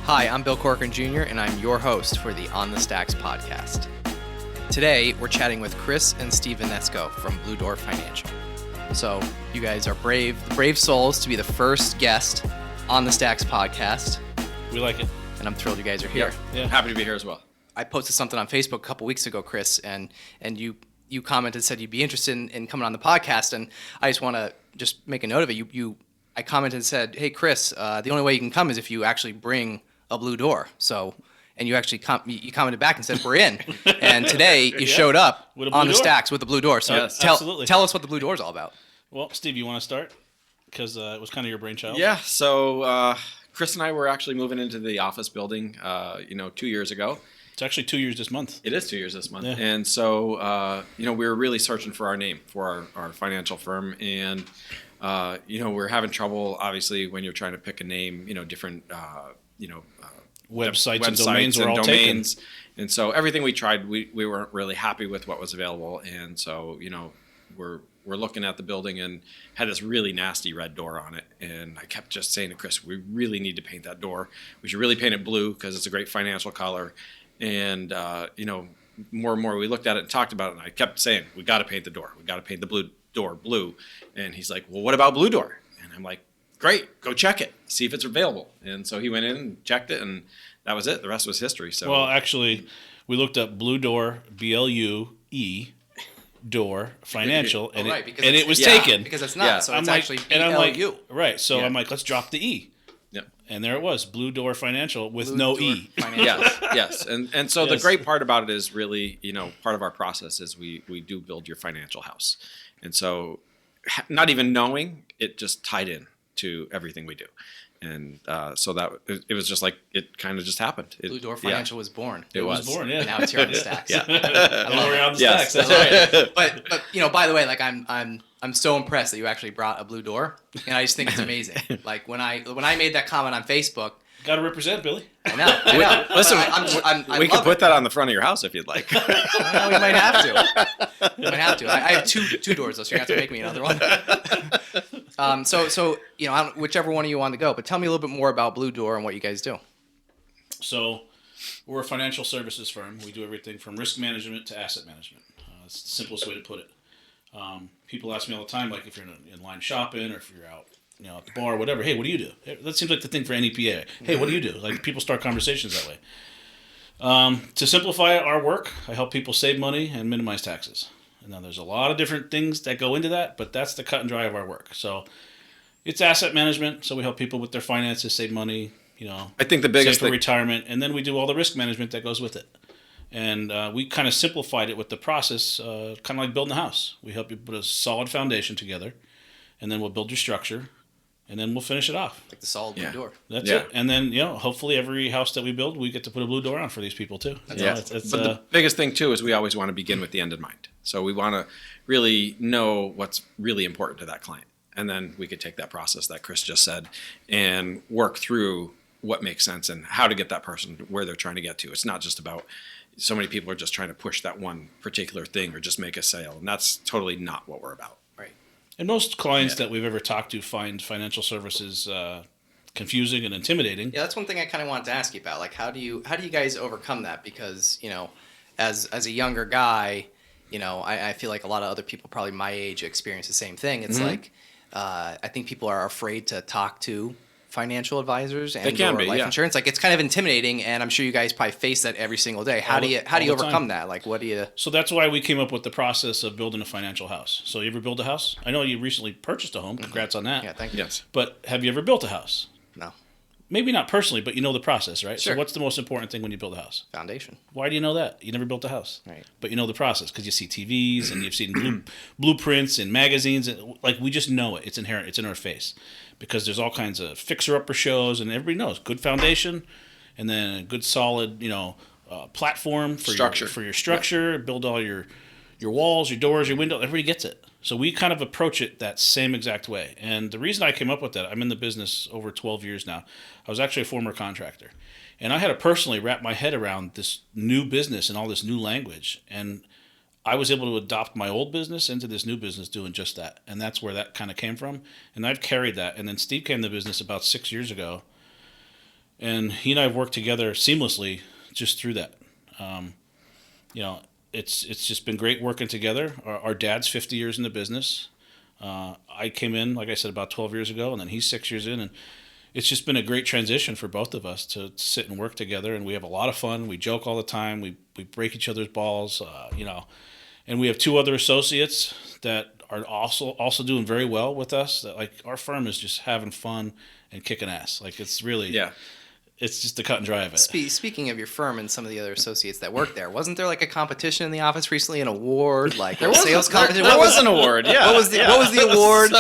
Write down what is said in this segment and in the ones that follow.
Hi, I'm Bill Corcoran Jr., and I'm your host for the On the Stacks podcast. Today, we're chatting with Kris and Steve Vanesko from Blu Door Financial. So, you guys are brave souls to be the first guest on the Stacks podcast. We like it. And I'm thrilled you guys are here. Yeah. Happy to be here as well. I posted something on Facebook a couple weeks ago, Kris, and you commented, said you'd be interested in coming on the podcast, and I just want to just make a note of it. I commented and said, hey, Kris, the only way you can come is if you actually bring a Blu Door. So, and you actually you commented back and said, we're in. And today you showed up on the Stacks with the Blu Door. So yes, tell us what the Blu Door is all about. Well, Steve, you want to start? Because it was kind of your brainchild. Yeah, so Kris and I were actually moving into the office building, 2 years ago. It's actually 2 years this month. It is 2 years this month. Yeah. And so, we were really searching for our name for our financial firm. And, we're having trouble, obviously, when you're trying to pick a name, different, websites and domains were all taken. And so everything we tried, we weren't really happy with what was available. And so, we're looking at the building and had this really nasty red door on it. And I kept just saying to Kris, we really need to paint that door. We should really paint it blue because it's a great financial color. And, more and more we looked at it and talked about it. And I kept saying, we got to paint the door. We got to paint the Blu Door blue. And he's like, well, what about Blu Door? And I'm like, great, go check it, see if it's available. And so he went in and checked it, and that was it. The rest was history. So, well, actually, we looked up Blu Door, BLUE, Door Financial, and it was taken. Because it's not, so it's actually BLU. And I'm like, right, so Yeah. I'm like, let's drop the E. Yep. And there it was, Blu Door Financial with Blu no Door E. Financial. yes. And so the Yes. great part about it is really, part of our process is we do build your financial house. And so not even knowing, it just tied in to everything we do. And so that it was just like, it kind of just happened. Blu Door Financial was born. It was born, yeah. And now it's here on the Stacks. Yeah. And we're on the Yes. Stacks, that's right. But by the way, like I'm so impressed that you actually brought a Blu Door, and I just think it's amazing. Like when I made that comment on Facebook, Got to represent, Billy. I know. Listen, I we could love put it. that on the front of your house if you'd like. Well, we might have to. I have two doors, though, so you're gonna have to make me another one. So I don't, whichever one of you want to go, but tell me a little bit more about Blu Door and what you guys do. So we're a financial services firm. We do everything from risk management to asset management. It's the simplest way to put it. People ask me all the time, like if you're in line shopping or if you're out, at the bar or whatever. Hey, what do you do? That seems like the thing for any PA. Hey, what do you do? Like people start conversations that way. To simplify our work, I help people save money and minimize taxes. And now there's a lot of different things that go into that, but that's the cut and dry of our work. So it's asset management. So we help people with their finances, save money, I think the biggest save for thing, retirement, and then we do all the risk management that goes with it. And we kind of simplified it with the process, kind of like building a house. We help you put a solid foundation together, and then we'll build your structure, and then we'll finish it off. Like the solid Blu Door. That's it. And then, hopefully every house that we build, we get to put a Blu Door on for these people too. But the biggest thing too is we always want to begin with the end in mind. So we want to really know what's really important to that client. And then we could take that process that Kris just said and work through what makes sense and how to get that person where they're trying to get to. It's not just about, so many people are just trying to push that one particular thing or just make a sale. And that's totally not what we're about. Right. And most clients that we've ever talked to find financial services confusing and intimidating. Yeah, that's one thing I kind of wanted to ask you about. Like, how do you guys overcome that? Because as a younger guy, I feel like a lot of other people probably my age experience the same thing. It's like I think people are afraid to talk to financial advisors and life insurance. Like it's kind of intimidating, and I'm sure you guys probably face that every single day. How do you overcome that? Like, what do you? So that's why we came up with the process of building a financial house. So you ever build a house? I know you recently purchased a home. Congrats on that. Yeah, thank you. Yes. But have you ever built a house? No. Maybe not personally, but you know the process, right? Sure. So what's the most important thing when you build a house? Foundation. Why do you know that? You never built a house. Right. But you know the process because you see TVs and you've seen blueprints and magazines. And, like, we just know it. It's inherent. It's in our face because there's all kinds of fixer-upper shows, and everybody knows good foundation and then a good solid, platform for your structure. Build all your walls, your doors, your windows. Everybody gets it. So we kind of approach it that same exact way. And the reason I came up with that, I'm in the business over 12 years now. I was actually a former contractor. And I had to personally wrap my head around this new business and all this new language. And I was able to adopt my old business into this new business doing just that. And that's where that kind of came from. And I've carried that. And then Steve came to the business about 6 years ago. And he and I have worked together seamlessly just through that. It's just been great working together. Our dad's 50 years in the business. I came in, like I said, about 12 years ago, and then he's 6 years in, and it's just been a great transition for both of us to sit and work together, and we have a lot of fun. We joke all the time. We break each other's balls, and we have 2 other associates that are also doing very well with us. That, like, our firm is just having fun and kicking ass. Like, it's really it's just the cut and dry of it. Speaking of your firm and some of the other associates that work there, wasn't there like a competition in the office recently, an award, like a sales competition? There was an award, yeah. What was the award?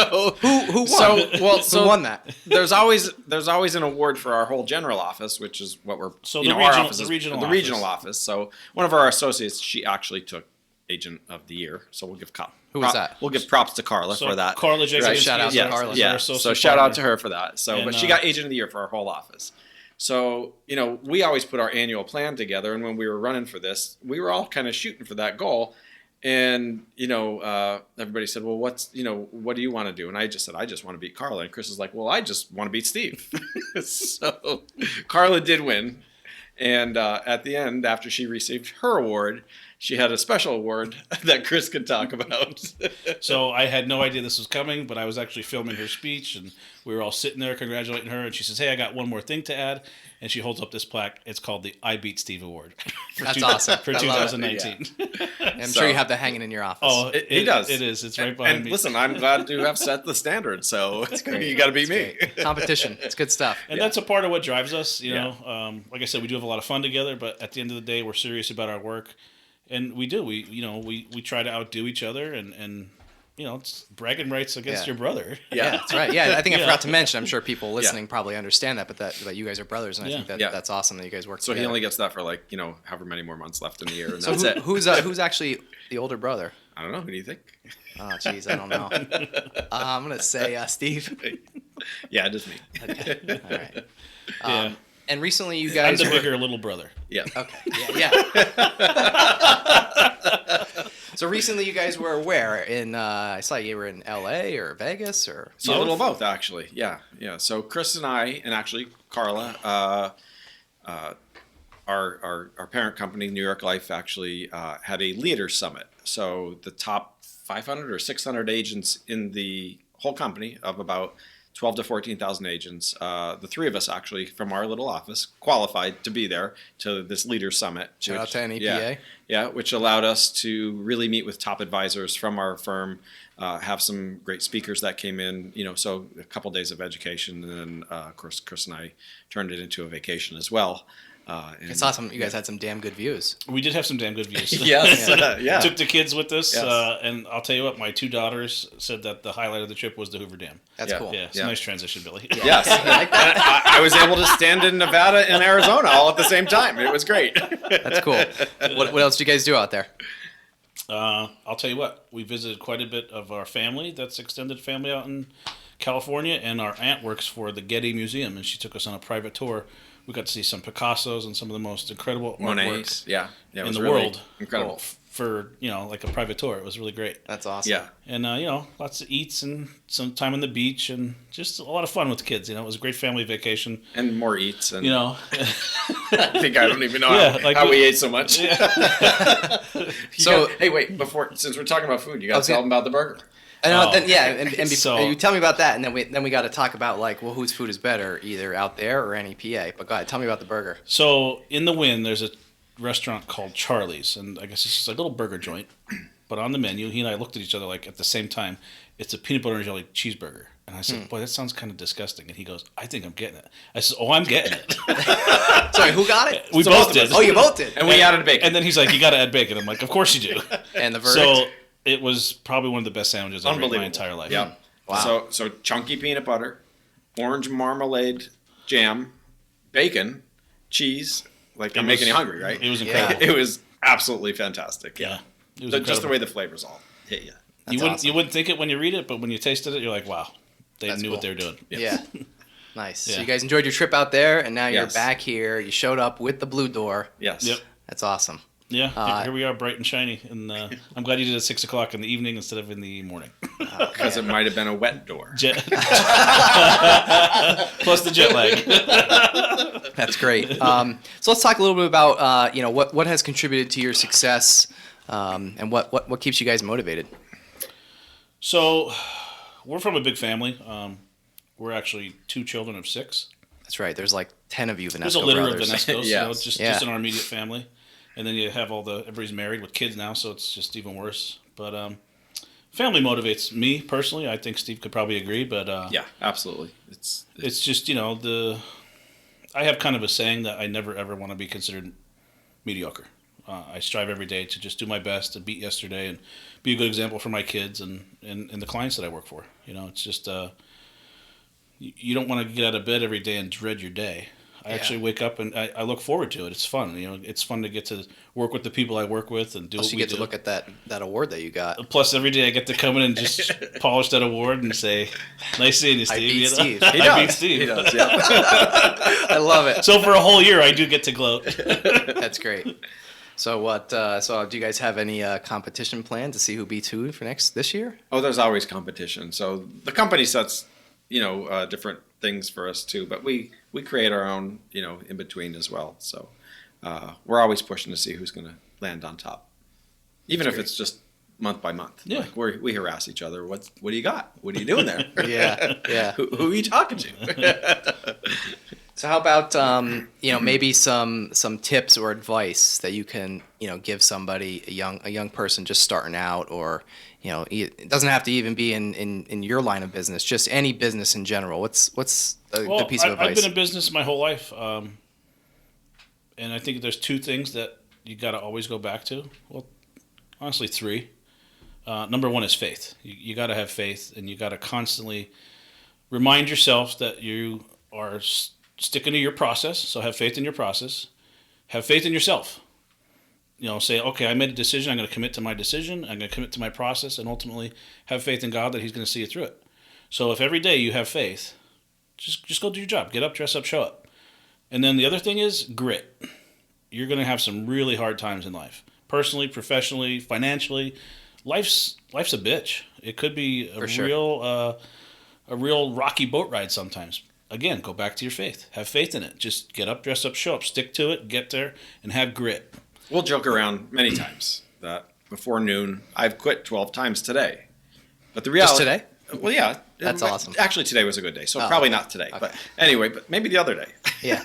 Who won? Who won that? There's always an award for our whole general office, which is what we're the regional office. So one of our associates, she actually took Agent of the Year. So we'll give Who was that? We'll give props to Carla for that. Carla Jacob. Right, shout out to Carla. Yeah. So shout out to her for that. So, but she got Agent of the Year for our whole office. So, we always put our annual plan together, and when we were running for this, we were all kind of shooting for that goal. And, everybody said, well, what do you want to do? And I just said, I just want to beat Carla. And Kris is like, well, I just want to beat Steve. So Carla did win. And at the end, after she received her award, she had a special award that Kris could talk about. So I had no idea this was coming, but I was actually filming her speech, and we were all sitting there congratulating her. And she says, hey, I got one more thing to add. And she holds up this plaque. It's called the I Beat Steve Award. That's awesome. For 2019. I'm sure you have that hanging in your office. Oh, he does. It is. It's right behind me. Listen, I'm glad to have set the standard. So you got to beat me. Competition. It's good stuff. And that's a part of what drives us. Like I said, we do have a lot of fun together, but at the end of the day, we're serious about our work. And we do. We try to outdo each other, and it's bragging rights against your brother. Yeah, that's right. Yeah, I think I forgot to mention. I'm sure people listening probably understand that, but that you guys are brothers, and I think that's awesome that you guys work together. So he only gets that for however many more months left in the year, and so that's it. Who's actually the older brother? I don't know. Who do you think? Oh, geez, I don't know. I'm gonna say Steve. Yeah, just me. Okay. All right. And recently, you guys I'm the bigger little brother. Yeah. Okay. Yeah. So recently, you guys were where? I saw you were in L.A. or Vegas or. So a little of both, actually. Yeah. So Kris and I, and actually Carla, our parent company, New York Life, actually had a leader summit. So the top 500 or 600 agents in the whole company, of about 12 to 14,000 agents. The 3 of us, actually, from our little office, qualified to be there to this leader summit. Shout out to NEPA. Yeah, which allowed us to really meet with top advisors from our firm, have some great speakers that came in, so a couple days of education. And then, of course, Kris and I turned it into a vacation as well. It's awesome. You guys had some damn good views. We did have some damn good views. Yes. Yeah. Took the kids with us, Yes. and I'll tell you what, my 2 daughters said that the highlight of the trip was the Hoover Dam. That's cool. Yeah, it's a nice transition, Billy. Yes. I was able to stand in Nevada and Arizona all at the same time. It was great. That's cool. What else do you guys do out there? I'll tell you what, we visited quite a bit of our family, that's extended family out in California, and our aunt works for the Getty Museum, and she took us on a private tour. We got to see some Picassos and some of the most incredible artworks in the world. Incredible. For, like a private tour. It was really great. That's awesome. Yeah. And, lots of eats and some time on the beach and just a lot of fun with the kids. It was a great family vacation. And more eats. And I think I don't even know how we ate so much. Yeah. Hey, wait, since we're talking about food, you got to tell them about the burger. And before you tell me about that, and then we got to talk about whose food is better, either out there or NEPA. But go ahead, tell me about the burger. So in the Wynn, there's a restaurant called Charlie's, and I guess it's just a little burger joint. But on the menu, he and I looked at each other at the same time. It's a peanut butter and jelly cheeseburger, and I said, "Boy, that sounds kind of disgusting." And he goes, "I think I'm getting it." I said, "Oh, I'm getting it." Sorry, who got it? We both did. Oh, you both did. And we added bacon. And then he's like, "You got to add bacon." I'm like, "Of course you do." And the verdict. So it was probably one of the best sandwiches I've eaten in my entire life. Yeah. Wow. So chunky peanut butter, orange marmalade jam, bacon, cheese. I'm making you hungry, right? It was incredible. It was absolutely fantastic. Yeah. It was just the way the flavors all hit you. You wouldn't think it when you read it, but when you tasted it, you're like, wow, they knew what they were doing. Yeah. Nice. Yeah. So you guys enjoyed your trip out there, and now you're back here. You showed up with the Blu Door. Yes. Yep. That's awesome. Yeah, here we are, bright and shiny, and I'm glad you did it at 6 o'clock in the evening instead of in the morning. Because it might have been a wet door. Plus the jet lag. That's great. So let's talk a little bit about what has contributed to your success, and what keeps you guys motivated. So, we're from a big family. We're actually 2 children of 6. That's right. There's like 10 of you Vanesko There's a litter brothers. of Vanescos, Yes. just in our immediate family. And then you have everybody's married with kids now, so it's just even worse. But family motivates me personally. I think Steve could probably agree, but Yeah, absolutely. It's just, I have kind of a saying that I never ever want to be considered mediocre. I strive every day to just do my best to beat yesterday and be a good example for my kids and the clients that I work for. It's just you don't want to get out of bed every day and dread your day. I actually wake up and I look forward to it. It's fun. It's fun to get to work with the people I work with and do Plus, what you we get to look at that award that you got. Plus, every day I get to come in and just polish that award and say, "Nice seeing you, Steve." I beat Steve. I beat Steve. He does, yeah. I love it. So for a whole year, I do get to gloat. That's great. So what? So do you guys have any competition planned to see who beats who for this year? Oh, there's always competition. So the company sets, different things for us too, but we create our own, in between as well. So we're always pushing to see who's going to land on top, even if it's just month by month. Yeah. Like we harass each other. What do you got? What are you doing there? Yeah. Who are you talking to? So how about maybe some tips or advice that you can give somebody, a young person just starting out, or it doesn't have to even be in your line of business, just any business in general. What's a good piece of advice? I've been in business my whole life, and I think there's 2 things that you got to always go back to. Well, honestly, 3. Number 1 is faith. You got to have faith, and you got to constantly remind yourself that you are sticking to your process. So have faith in your process. Have faith in yourself. Say, okay, I made a decision. I'm going to commit to my decision. I'm going to commit to my process, and ultimately have faith in God that He's going to see you through it. So if every day you have faith, just go do your job. Get up, dress up, show up. And then the other thing is grit. You're going to have some really hard times in life, personally, professionally, financially. Life's a bitch. It could be a real rocky boat ride sometimes. Again, go back to your faith. Have faith in it. Just get up, dress up, show up. Stick to it, get there, and have grit. We'll joke around many times that before noon, I've quit 12 times today. But the reality... Just today? Well, yeah. That's awesome. Actually, today was a good day, so probably not today. Okay. But anyway, but maybe the other day. Yeah.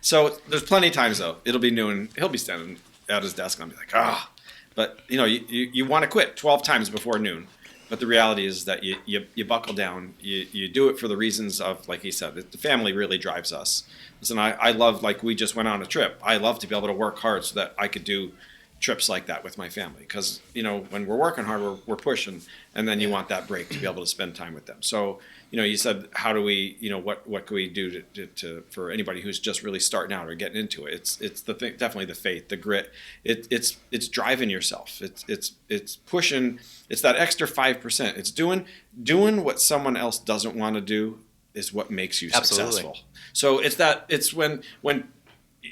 So there's plenty of times, though. It'll be noon. He'll be standing at his desk, and I'll be like, ah. But, you want to quit 12 times before noon. But the reality is that you buckle down. You do it for the reasons of, like he said, the family really drives us. Listen, I love, like we just went on a trip. I love to be able to work hard so that I could do trips like that with my family. Because, when we're working hard, we're pushing. And then you want that break to be able to spend time with them. So, you said, how do we, what can we do to for anybody who's just really starting out or getting into it? It's the thing, definitely the faith, the grit. It's driving yourself. It's pushing. It's that extra 5%. It's doing what someone else doesn't want to do is what makes you successful. So it's when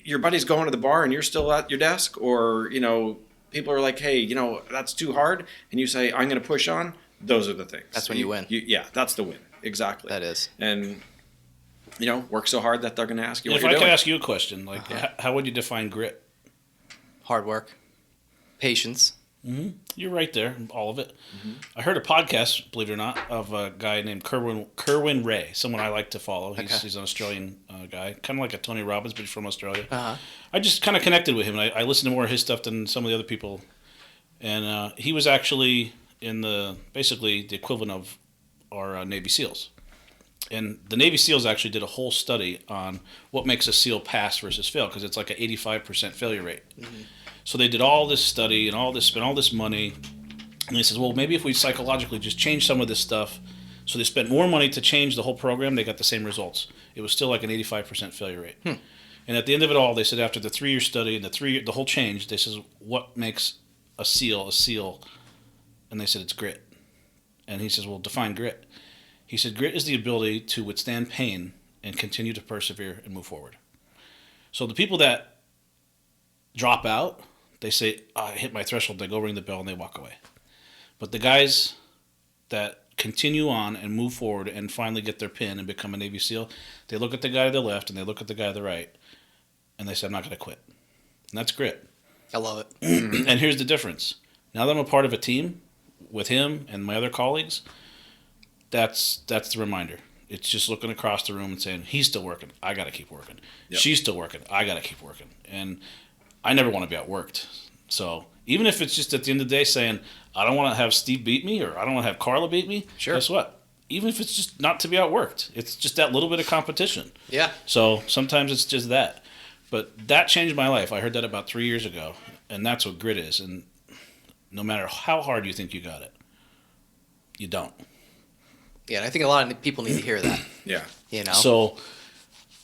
your buddy's going to the bar and you're still at your desk, or people are like, hey, that's too hard, and you say, I'm going to push on. Those are the things. That's when you win. Yeah, that's the win. Exactly. That is. And work so hard that they're going to ask you what If you're I doing. could ask you a question, like how would you define grit? Hard work, patience. Mm-hmm. You're right there, all of it. Mm-hmm. I heard a podcast, believe it or not, of a guy named Kerwin Ray, someone I like to follow. He's an Australian guy, kind of like a Tony Robbins, but he's from Australia. Uh-huh. I just kind of connected with him, and I listened to more of his stuff than some of the other people. And he was actually in basically the equivalent of our Navy SEALs. And the Navy SEALs actually did a whole study on what makes a SEAL pass versus fail, because it's like an 85% failure rate. Mm-hmm. So they did all this study and spent all this money. And they said, well, maybe if we psychologically just change some of this stuff. So they spent more money to change the whole program. They got the same results. It was still like an 85% failure rate. And at the end of it all, they said after the 3-year study and the whole change, they said, what makes a SEAL a SEAL? And they said, it's grit. And he says, well, define grit. He said, grit is the ability to withstand pain and continue to persevere and move forward. So the people that drop out, they say, I hit my threshold, they go ring the bell and they walk away. But the guys that continue on and move forward and finally get their pin and become a Navy SEAL, they look at the guy to the left and they look at the guy to the right and they say, I'm not going to quit. And that's grit. I love it. And here's the difference. Now that I'm a part of a team with him and my other colleagues, that's the reminder. It's just looking across the room and saying, he's still working. I got to keep working. Yep. She's still working. I got to keep working. And I never want to be outworked. So even if it's just at the end of the day saying, I don't want to have Steve beat me or I don't want to have Carla beat me, sure. Guess what? Even if it's just not to be outworked, it's just that little bit of competition. Yeah. So sometimes it's just that. But that changed my life. I heard that about 3 years ago. And that's what grit is. And no matter how hard you think you got it, you don't. Yeah, and I think a lot of people need to hear that. Yeah. You know? So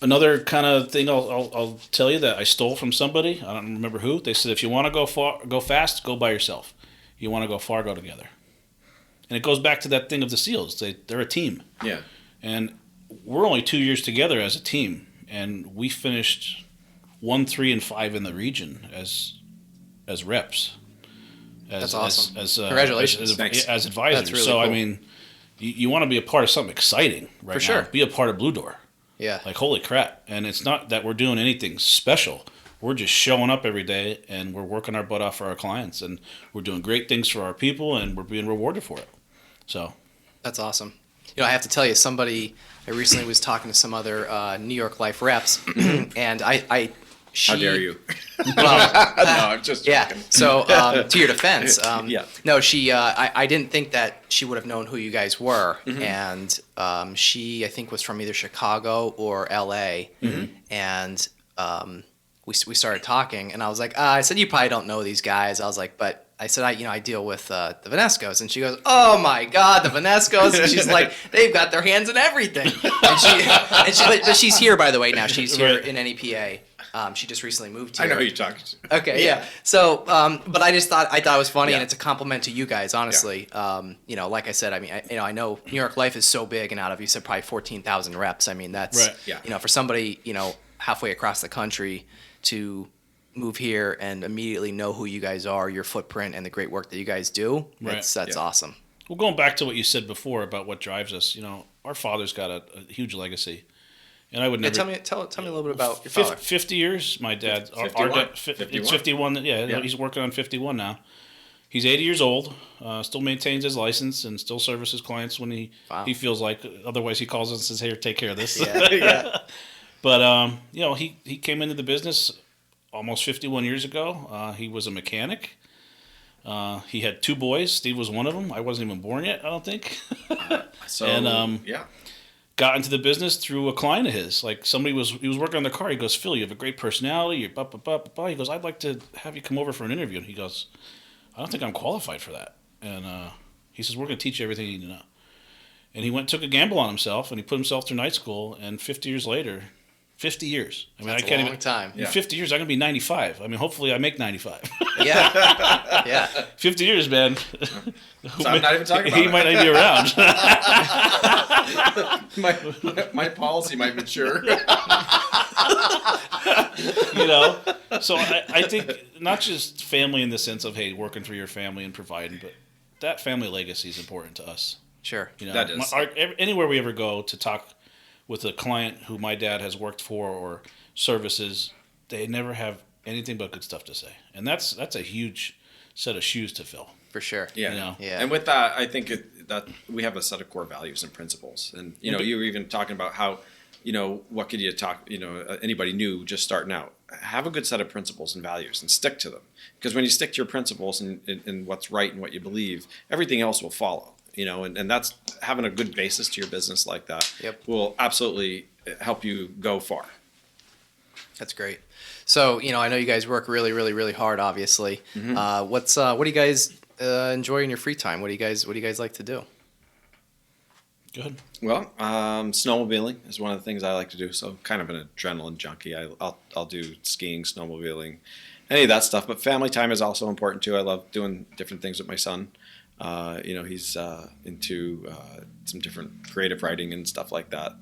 another kind of thing I'll tell you that I stole from somebody. I don't remember who. They said, if you want to go fast, go by yourself. You want to go far, go together. And it goes back to that thing of the SEALs. They're a team. Yeah. And we're only 2 years together as a team. And we finished 1, 3, and 5 in the region as reps. That's awesome. Congratulations. As advisors. That's really so, cool. I mean, you want to be a part of something exciting right For sure. now. Be a part of Blu Door. Yeah. Like, holy crap. And it's not that we're doing anything special. We're just showing up every day, and we're working our butt off for our clients, and we're doing great things for our people, and we're being rewarded for it. So that's awesome. You know, I have to tell you, I recently was talking to some other New York Life reps, and how dare you? Well, no, I'm just joking. Yeah. So to your defense, yeah. No, I didn't think that she would have known who you guys were, and she I think was from either Chicago or L.A. And we started talking, and I was like, I said, you probably don't know these guys. I was like, but I said, I deal with the Vaneskos, and she goes, oh my God, the Vaneskos, and she's like, they've got their hands in everything, but she's here, by the way, now she's here in NEPA. She just recently moved here. I know who you're talking to. Okay, yeah. So, but I thought it was funny, and it's a compliment to you guys, honestly. Yeah. You know, like I said, I mean, I know New York Life is so big, and out of, you said, probably 14,000 reps. I mean, that's, right. Yeah. You know, for somebody, you know, halfway across the country to move here and immediately know who you guys are, your footprint, and the great work that you guys do. Right. That's awesome. Well, going back to what you said before about what drives us, you know, our father's got a huge legacy. And I would never... Tell me a little bit about your father. 50 years, my dad. 51? Our dad, it's 51. Yeah, he's working on 51 now. He's 80 years old, still maintains his license and still services clients when he feels like. Otherwise, he calls us and says, hey, take care of this. Yeah. But, you know, he came into the business almost 51 years ago. He was a mechanic. He had 2 boys. Steve was one of them. I wasn't even born yet, I don't think. Yeah. Got into the business through a client of his. Like he was working on the car. He goes, Phil, you have a great personality. You're blah, blah, blah, blah, blah. He goes, I'd like to have you come over for an interview. And he goes, I don't think I'm qualified for that. And he says, we're going to teach you everything you need to know. And he took a gamble on himself, and he put himself through night school. And 50 years later, 50 years. I mean, That's I can't a long time. In 50 years, I'm going to be 95. I mean, hopefully I make 95. Yeah. Yeah. 50 years, man. So I'm not even talking about He might not be around. my policy might mature. You know, so I think not just family in the sense of, hey, working for your family and providing, but that family legacy is important to us. Sure. You know, that is. Anywhere we ever go to talk with a client who my dad has worked for or services, they never have anything but good stuff to say. And that's a huge set of shoes to fill. For sure. Yeah. You know? Yeah. And with that, I think that we have a set of core values and principles. And, you know, you were even talking about how, you know, what could you talk, you know, anybody new just starting out, have a good set of principles and values and stick to them. Because when you stick to your principles and what's right and what you believe, everything else will follow, you know, and that's having a good basis to your business like that will absolutely help you go far. That's great. So, you know, I know you guys work really, really, really hard, obviously. Mm-hmm. What do you guys enjoy in your free time? What do you guys like to do? Good. Well, snowmobiling is one of the things I like to do. So kind of an adrenaline junkie. I'll do skiing, snowmobiling, any of that stuff. But family time is also important too. I love doing different things with my son. You know, he's into some different creative writing and stuff like that.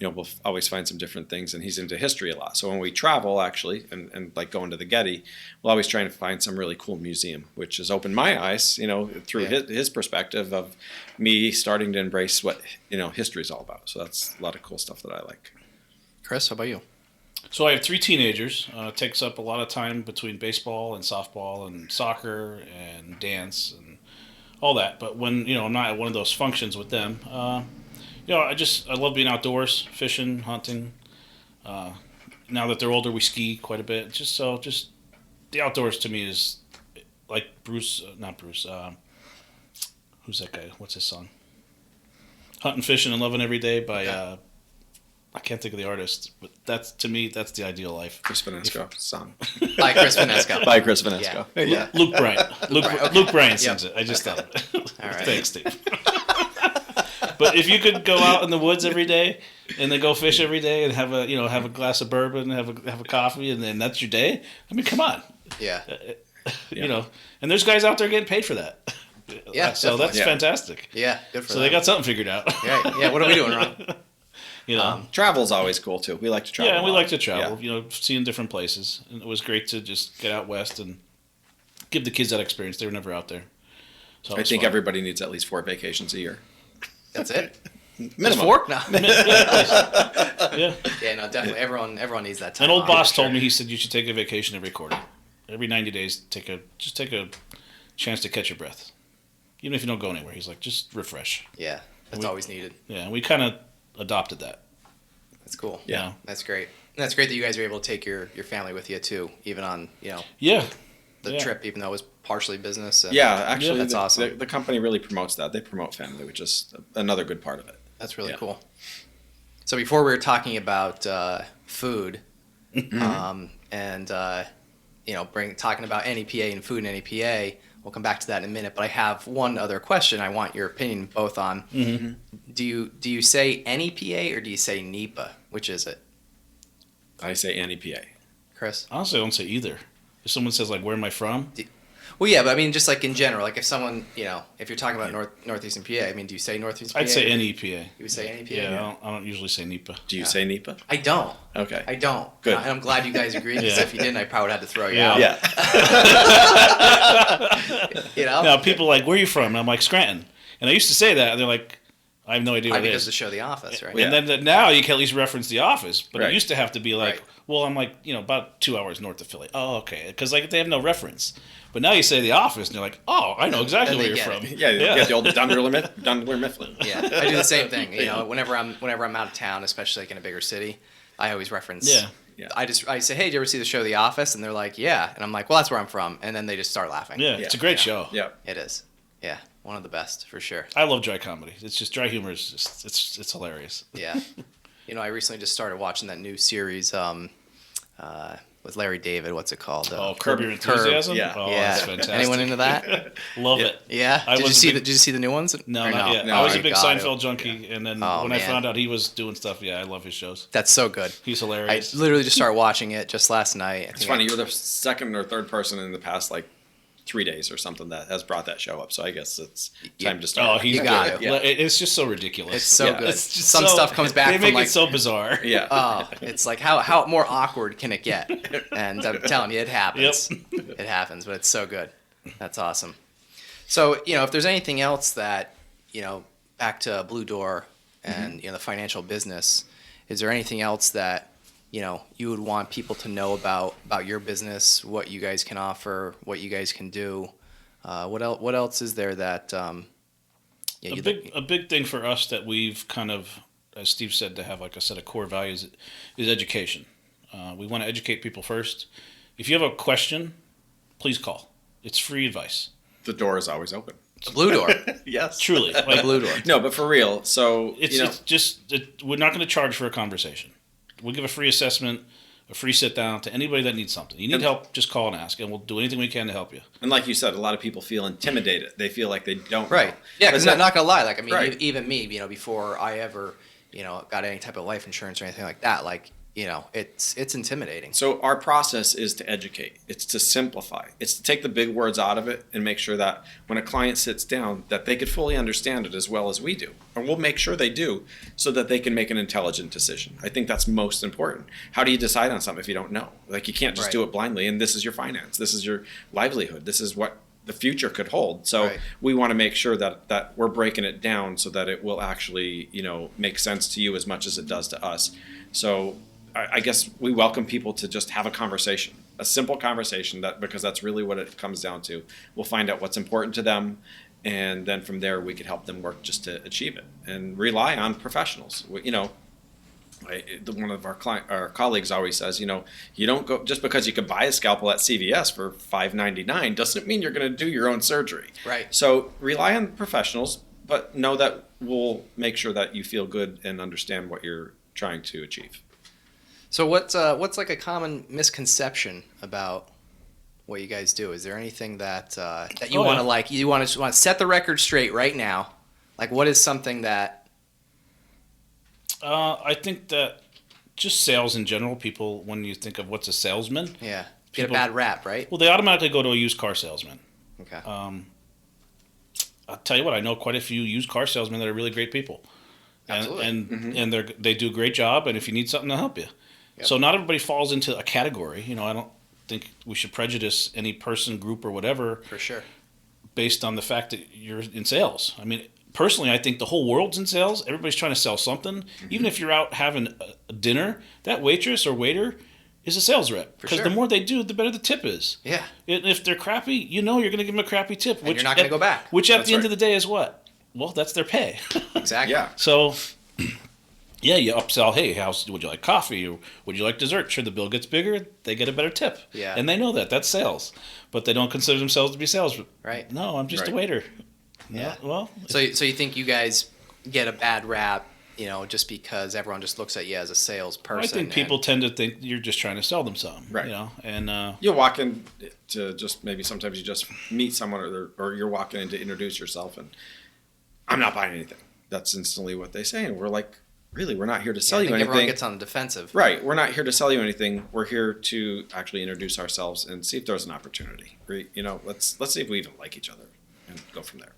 we'll always find some different things. And he's into history a lot. So when we travel, actually, and like going to the Getty, we'll always try to find some really cool museum, which has opened my eyes, through his perspective of me starting to embrace what, history is all about. So that's a lot of cool stuff that I like. Kris, how about you? So I have 3 teenagers. It takes up a lot of time between baseball and softball and soccer and dance and all that. But when, I'm not at one of those functions with them, I love being outdoors, fishing, hunting. Now that they're older, we ski quite a bit. Just the outdoors to me is like who's that guy? What's his song? Hunting, Fishing, and Loving Every Day by, I can't think of the artist, but that's the ideal life. Kris Vanesko song. By Kris Vanesko. By Kris Vanesko. Yeah. Luke Bryan. Luke Bryan sings it. I just thought of it. All right. Thanks, Steve. But if you could go out in the woods every day and then go fish every day and have a glass of bourbon, have a coffee, and then that's your day. I mean, come on. Yeah. And there's guys out there getting paid for that. Yeah. So that's fantastic. Yeah. Good for So them. they got something figured out. Yeah. What are we doing, Ron? Travel's always cool too. We like to travel. Yeah, and we a lot. like to travel. Seeing different places. And it was great to just get out west and give the kids that experience. They were never out there. So I think everybody needs at least 4 vacations a year. That's it. Minimum. 4? No. Yeah. Yeah. No. Definitely. Everyone needs that time. An old off, boss for sure. told me, he said, you should take a vacation every quarter. Every 90 days, take a chance to catch your breath. Even if you don't go anywhere. He's like, just refresh. Yeah. That's always needed. Yeah, and we kind of adopted that. That's cool. Yeah. That's great. And that's great that you guys are able to take your family with you too, even on Yeah. the trip, even though it was partially business. And Yeah, actually, that's awesome. The company really promotes that. They promote family, which is another good part of it. That's really cool. So before we were talking about food, and talking about NEPA and food and NEPA. We'll come back to that in a minute. But I have one other question. I want your opinion both on. Mm-hmm. Do you say NEPA or do you say NEPA? Which is it, I say NEPA. Kris? Honestly, I don't say either. If someone says, like, where am I from? Well, yeah, but I mean, just like in general, like if someone, if you're talking about Northeastern PA, I mean, do you say Northeastern PA? I'd say NEPA. You would say NEPA? Yeah, I don't usually say NEPA. Do you say NEPA? I don't. Okay. I don't. Good. And I'm glad you guys agree, because Yeah. if you didn't, I probably would have to throw you Yeah. out. Yeah. Now, people are like, where are you from? And I'm like, Scranton. And I used to say that, and they're like, I have no idea what it Because is. the show The Office, right? And then now you can at least reference The Office. But Right. it used to have to be like, Right. well, I'm like, about 2 hours north of Philly. Oh, okay. Because like they have no reference. But now you say The Office, and they're like, oh, I know exactly Then where they you're get from. it. Yeah, you get the old Dunder Mifflin. Yeah, I do the same thing. Whenever I'm out of town, especially like in a bigger city, I always reference. Yeah. Yeah. I say, hey, did you ever see the show The Office? And they're like, yeah. And I'm like, well, that's where I'm from. And then they just start laughing. Yeah, it's a great show. Yeah. It is. Yeah, one of the best for sure. I love dry comedy. It's just dry humor is just it's hilarious. Yeah. I recently just started watching that new series with Larry David. What's it called? Curb Your Enthusiasm. Yeah. Oh, yeah. that's fantastic. Anyone into that? Love it. Yeah. I Did you was a see big- Did you see the new ones? No, Or not yet. No, I was a you big got Seinfeld it. junkie, and then Oh, when I man. found out he was doing stuff, I love his shows. That's so good. He's I hilarious. literally just started watching it just last night. It's funny. You're the second or third person in the past 3 days or something that has brought that show up. So I guess it's time to Oh, start. he's You got good. it. It's just so ridiculous. It's so Yeah. good. It's just Some so- stuff comes back They from make it so bizarre. Yeah. oh, it's like how more awkward can it get? And I'm telling you, it happens. It happens, but it's so good. That's awesome. So, if there's anything else that, back to Blu Door and, the financial business, is there anything else that, you would want people to know about your business, what you guys can offer, what you guys can do? What else is there that, A big thing for us that we've kind of, as Steve said, to have like a set of core values is education. We want to educate people first. If you have a question, please call. It's free advice. The door is always open. Blu Door? Yes. Truly. Like, Blu Door. No, but for real. So we're not going to charge for a conversation. We'll give a free assessment, a free sit down to anybody that needs something. You need help, just call and ask, and we'll do anything we can to help you. and like you said, a lot of people feel intimidated. They feel like they don't. Right. know. Yeah, But because that- I'm not gonna lie. Like, I mean, Right. even me, before I ever, got any type of life insurance or anything like that, like, it's intimidating. So our process is to educate. It's to simplify. It's to take the big words out of it and make sure that when a client sits down, that they could fully understand it as well as we do. And we'll make sure they do so that they can make an intelligent decision. I think that's most important. How do you decide on something if you don't know? Like, you can't just do it blindly. And this is your finance. This is your livelihood. This is what the future could hold. So we want to make sure that we're breaking it down so that it will actually, make sense to you as much as it does to us. So I guess we welcome people to just have a conversation, a simple conversation, because that's really what it comes down to. We'll find out what's important to them, and then from there we can help them work just to achieve it and rely on professionals. One of our colleagues always says, you don't go just because you can buy a scalpel at CVS for $5.99 doesn't mean you're going to do your own surgery. Right. So rely on professionals, but know that we'll make sure that you feel good and understand what you're trying to achieve. So what's like a common misconception about what you guys do? Is there anything that you want to you want to set the record straight right now? Like, what is something that? I think that just sales in general, people, when you think of what's a salesman, Get a bad rap, right? Well, they automatically go to a used car salesman. Okay. I'll tell you what, I know quite a few used car salesmen that are really great people. Absolutely. And they do a great job, and if you need something, they'll help you. Yep. So not everybody falls into a category. I don't think we should prejudice any person, group, or whatever. For sure. Based on the fact that you're in sales. I mean, personally, I think the whole world's in sales. Everybody's trying to sell something. Mm-hmm. Even if you're out having a dinner, that waitress or waiter is a sales rep. Because the more they do, the better the tip is. Yeah. And if they're crappy, you're going to give them a crappy tip. And you're not going to go back. Which at the end of the day is what? Well, that's their pay. Exactly. Yeah. So, yeah, you upsell, hey, would you like coffee? Or would you like dessert? Sure, the bill gets bigger, they get a better tip. Yeah. And they know that. That's sales. But they don't consider themselves to be sales. Right. No, I'm just a waiter. Yeah. No, well. So you think you guys get a bad rap, just because everyone just looks at you as a salesperson? I think people tend to think you're just trying to sell them something. Right. And you'll walk in to just maybe sometimes you just meet someone or you're walking in to introduce yourself and I'm not buying anything. That's instantly what they say. And we're like, really, we're not here to sell you anything. Everyone gets on the defensive. Right. We're not here to sell you anything. We're here to actually introduce ourselves and see if there's an opportunity. Let's see if we even like each other and go from there.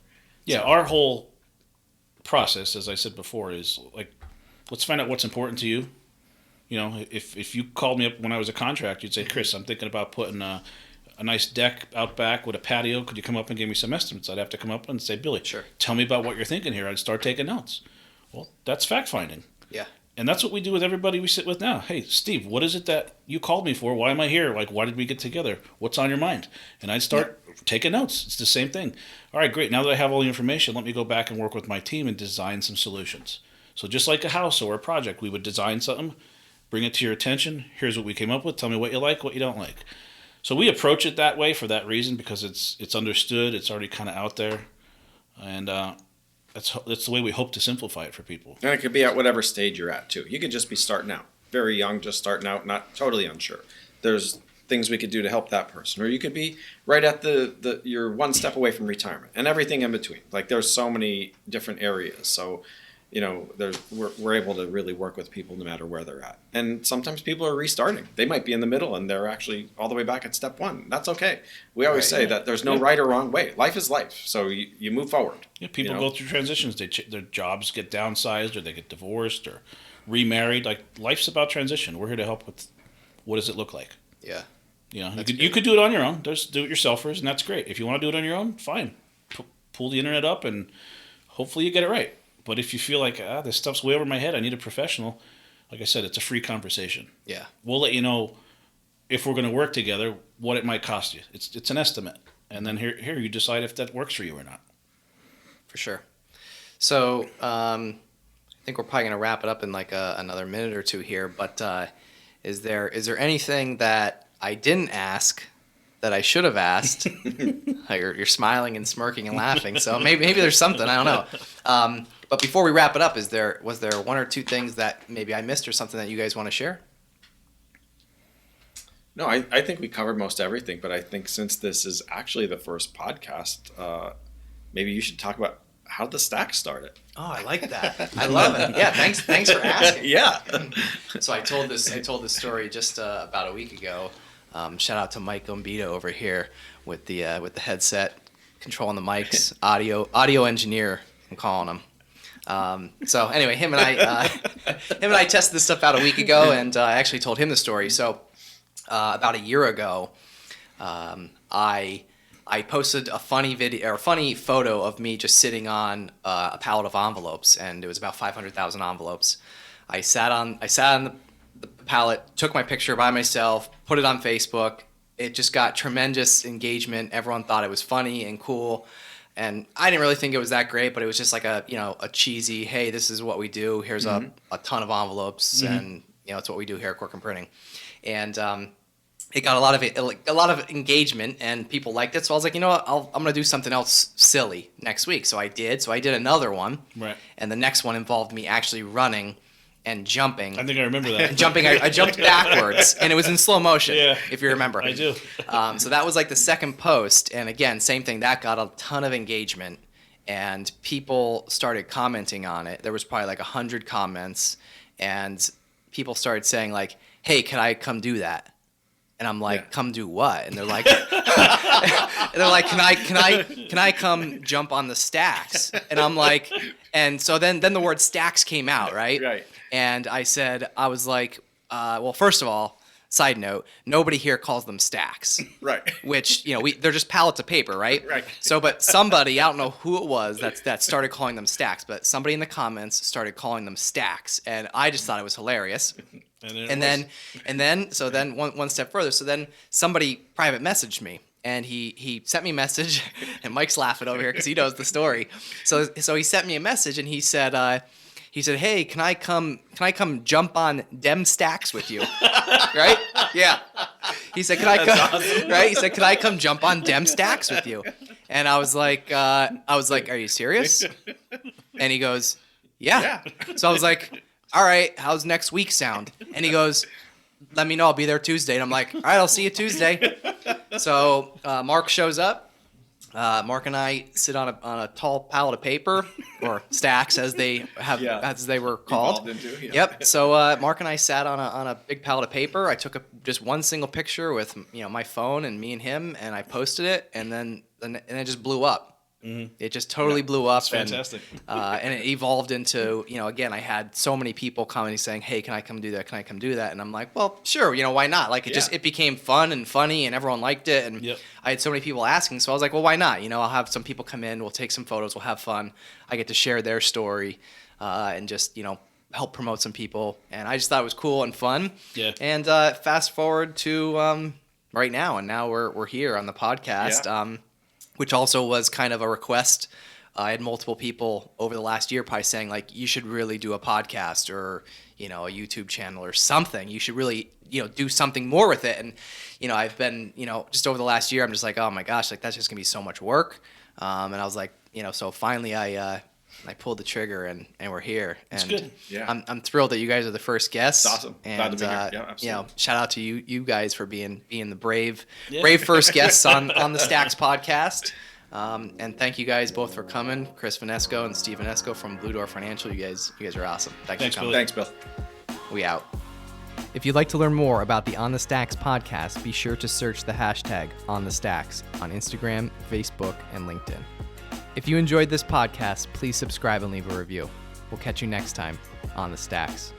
Yeah, our whole process, as I said before, is like, let's find out what's important to you. If you called me up when I was a contractor, you'd say, Kris, I'm thinking about putting a nice deck out back with a patio. Could you come up and give me some estimates? I'd have to come up and say, Billy, sure, tell me about what you're thinking here. I'd start taking notes. Well, that's fact finding. Yeah. And that's what we do with everybody we sit with now. Hey, Steve, what is it that you called me for? Why am I here? Like, why did we get together? What's on your mind? And I'd start taking notes. It's the same thing. All right, great. Now that I have all the information, let me go back and work with my team and design some solutions. So just like a house or a project, we would design something, bring it to your attention. Here's what we came up with. Tell me what you like, what you don't like. So we approach it that way for that reason, because it's understood. It's already kind of out there. And that's the way we hope to simplify it for people. And it could be at whatever stage you're at, too. You could just be starting out, very young, just starting out, not totally unsure. There's things we could do to help that person. Or you could be right at you're one step away from retirement and everything in between. Like, there's so many different areas. So, we're able to really work with people no matter where they're at. And sometimes people are restarting. They might be in the middle and they're actually all the way back at step one. That's okay. We always say that there's no right or wrong way. Life is life. So you move forward. Yeah, people go through transitions. Their jobs get downsized or they get divorced or remarried. Like, life's about transition. We're here to help with what does it look like. Yeah. You could do it on your own. There's do-it-yourselfers, and that's great. If you want to do it on your own, fine. Pull the internet up and hopefully you get it right. But if you feel like, this stuff's way over my head, I need a professional, like I said, it's a free conversation. Yeah. We'll let you know if we're going to work together, what it might cost you. It's an estimate. And then here you decide if that works for you or not. For sure. So I think we're probably going to wrap it up in like another minute or two here. But is there anything that I didn't ask that I should have asked? You're smiling and smirking and laughing. So maybe there's something, I don't know. But before we wrap it up, was there one or two things that maybe I missed or something that you guys want to share? No, I think we covered most everything, but I think since this is actually the first podcast, maybe you should talk about how did the stack started? Oh, I like that. I love it. Yeah, thanks for asking. Yeah. So I told this story just about a week ago. Shout out to Mike Gombito over here with the headset, controlling the mics, audio engineer. I'm calling him. So anyway, him and I tested this stuff out a week ago, and I actually told him the story. So about a year ago, I posted a funny video or a funny photo of me just sitting on a pallet of envelopes, and it was about 500,000 envelopes. I sat on the pallet, took my picture by myself, put it on Facebook. It just got tremendous engagement. Everyone thought it was funny and cool, and I didn't really think it was that great, but it was just like a cheesy, hey, this is what we do. Here's a ton of envelopes, and it's what we do here at Cork and Printing, and it got a lot of engagement, and people liked it. So I was like, you know what, I'm gonna do something else silly next week. So I did another one, right? And the next one involved me actually running and jumping. I think I remember that. I jumped backwards, and it was in slow motion. Yeah, if you remember. I do. So that was like the second post, and again, same thing. That got a ton of engagement, and people started commenting on it. There was probably like 100 comments, and people started saying like, "Hey, can I come do that?" And I'm like, come do what? And they're like, can I come jump on the stacks? And I'm like, and so then the word stacks came out, right? Right. And I was like, well, first of all, side note, nobody here calls them stacks. Right. Which, they're just pallets of paper, right? Right. So, but somebody, I don't know who it was that started calling them stacks, but somebody in the comments started calling them stacks. And I just thought it was hilarious. And then one step further. So then somebody private messaged me, and he sent me a message, and Mike's laughing over here because he knows the story. So he sent me a message, and he said, hey, can I come jump on dem stacks with you? Right? Yeah. He said, can I come jump on dem stacks with you? And I was like, are you serious? And he goes, yeah. So I was like, all right, how's next week sound? And he goes, let me know, I'll be there Tuesday. And I'm like, all right, I'll see you Tuesday. So Mark shows up. Mark and I sit on a tall pallet of paper, or stacks as they were called. Yep. So Mark and I sat on a big pallet of paper. I took just one single picture with my phone and me and him, and I posted it, and then it just blew up. Mm-hmm. It just totally blew up. It's fantastic. And it evolved into, again, I had so many people commenting saying, hey, can I come do that? Can I come do that? And I'm like, well, sure, why not? Like, it became fun and funny, and everyone liked it. And I had so many people asking, so I was like, well, why not? I'll have some people come in, we'll take some photos, we'll have fun. I get to share their story and just, help promote some people. And I just thought it was cool and fun. Yeah. And fast forward to right now, and now we're here on the podcast. Yeah. Which also was kind of a request. I had multiple people over the last year probably saying, like, you should really do a podcast or, a YouTube channel or something. You should really, do something more with it. And, I've been, just over the last year, I'm just like, oh my gosh, like that's just gonna be so much work. And I was like, so finally I pulled the trigger and we're here. And it's good. Yeah. I'm thrilled that you guys are the first guests. It's awesome. And, glad to be here. Yeah, absolutely. Shout out to you guys for being the brave first guests on the Stacks podcast. And thank you guys both for coming, Kris Vanesko and Steve Vanesko from Blu Door Financial. You guys are awesome. Thanks for coming. Bill. Thanks, Bill. We out. If you'd like to learn more about the On the Stacks podcast, be sure to search the hashtag On the Stacks on Instagram, Facebook, and LinkedIn. If you enjoyed this podcast, please subscribe and leave a review. We'll catch you next time on the Stacks.